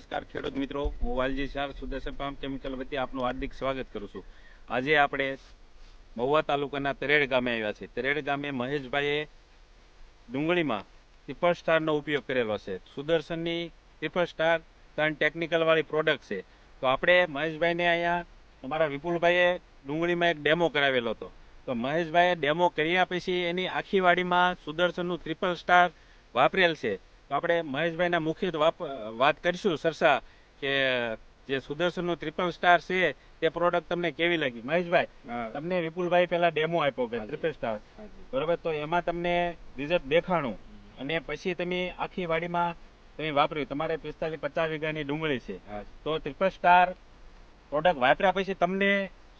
નમસ્કાર ખેડૂત મિત્રો, હું વાલજી શાહ સુદર્શન ફાર્મ કેમિકલ વતી આપનું હાર્દિક સ્વાગત કરું છું. આજે આપણે મહુવા તાલુકાના તરેડ ગામે આવ્યા છે. તરેડ ગામે મહેશભાઈએ ડુંગળીમાં ટ્રિપલ સ્ટારનો ઉપયોગ કરેલો છે. સુદર્શનની ટ્રિપલ સ્ટાર 3 ટેકનિકલ વાળી પ્રોડક્ટ છે. તો આપણે મહેશભાઈને અહીંયા અમારા વિપુલભાઈએ ડુંગળીમાં એક ડેમો કરાવેલો હતો. તો મહેશભાઈએ ડેમો કર્યા પછી એની આખી વાડીમાં સુદર્શનનું ટ્રિપલ સ્ટાર વાપરેલ છે. તો આપણે મહેશભાઈના મુખ્ય વાત કરીશું સરસા કે જે સુદર્શનનું ટ્રિપલ સ્ટાર છે તે પ્રોડક્ટ તમને કેવી લાગી. મહેશભાઈ, તમને વિપુલભાઈ પહેલા ડેમો આપ્યો કે ટ્રિપલ સ્ટાર, બરોબર, તો એમાં તમને રિઝલ્ટ દેખાણું અને પછી તમે આખી વાડીમાં તમે વાપર્યું. તમારે 45-50 વીઘાની ડુંગળી છે, તો ટ્રિપલ સ્ટાર પ્રોડક્ટ વાપર્યા પછી તમને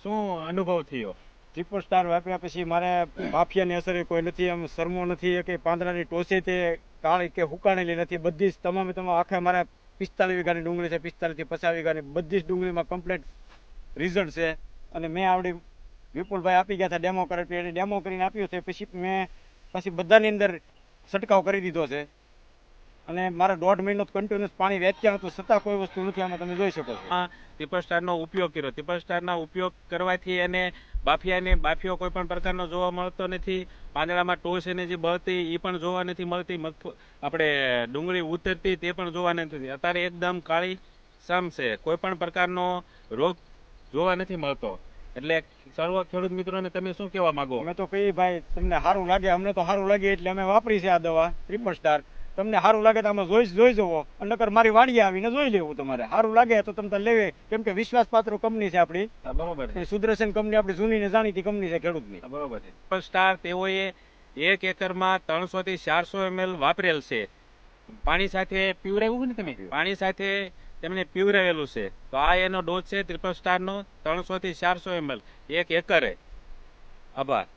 શું અનુભવ થયો? ટ્રિપલ સ્ટાર વાપર્યા પછી મારે બાફિયાની અસર કોઈ નથી, આમ શરમો નથી કે પાંદડાની ટોચે તે કાળી કે હુકાણેલી નથી. બધી જ તમામ આખે મારે 45 વીઘાની ડુંગળી છે, 45 થી 50 વીઘાની બધી જ ડુંગળીમાં કમ્પ્લીટ રિઝલ્ટ છે. અને મેં આવડી વિપુલભાઈ આપી ગયા હતા ડેમો કરે, એને ડેમો કરીને આપ્યું છે. પછી બધાની અંદર છંટકાવ કરી દીધો છે. અને મારે 1.5 મહિનો કન્ટિન્યુઅસ પાણી વેચ્યા હતું, છતાં કોઈ વસ્તુ નથી. આમાં તમે જોઈ શકો છો. ટ્રિપલ સ્ટારનો ઉપયોગ કર્યો. ટ્રિપલ સ્ટારના ઉપયોગ કરવાથી એને બાફિયો કોઈ પણ પ્રકારનો જોવા મળતો નથી. પાંદડામાં ટોસ એને જે બળતી એ પણ જોવા નથી મળતી. આપણે ડુંગળી ઉતરતી તે પણ જોવા નથી. અત્યારે એકદમ કાળી સમ છે, કોઈ પણ પ્રકારનો રોગ જોવા નથી મળતો. એટલે સર્વ ખેડૂત મિત્રોને તમે શું કહેવા માંગો? અમે તો કહીએ ભાઈ તમને સારું લાગે, અમને તો સારું લાગે એટલે અમે વાપરી છે આ દવા ટ્રિપલ સ્ટાર. તમને સારું લાગે તો અમે જોઈ જવો, નકર મારી વાડીએ આવીને જોઈ લેવું. તમારે સારું લાગે તો તમે લેવે, કેમ કે વિશ્વાસપાત્ર કંપની છે આપણી. બરોબર છે. સુદર્શન કંપની આપણી જૂની ને જાણીતી કંપની છે ખેડૂતની. બરોબર છે. ટ્રિપલ સ્ટાર તેઓએ 1 એકરમાં 300 થી 400 ml વાપરેલ છે. પાણી સાથે પીવરાવ્યું ને તમે, પાણી સાથે તેમને પીવરાવેલું છે. તો આ એનો ડોઝ છે ટ્રિપલ સ્ટારનો 300 થી 400 ml 1 એકરે. આભાર.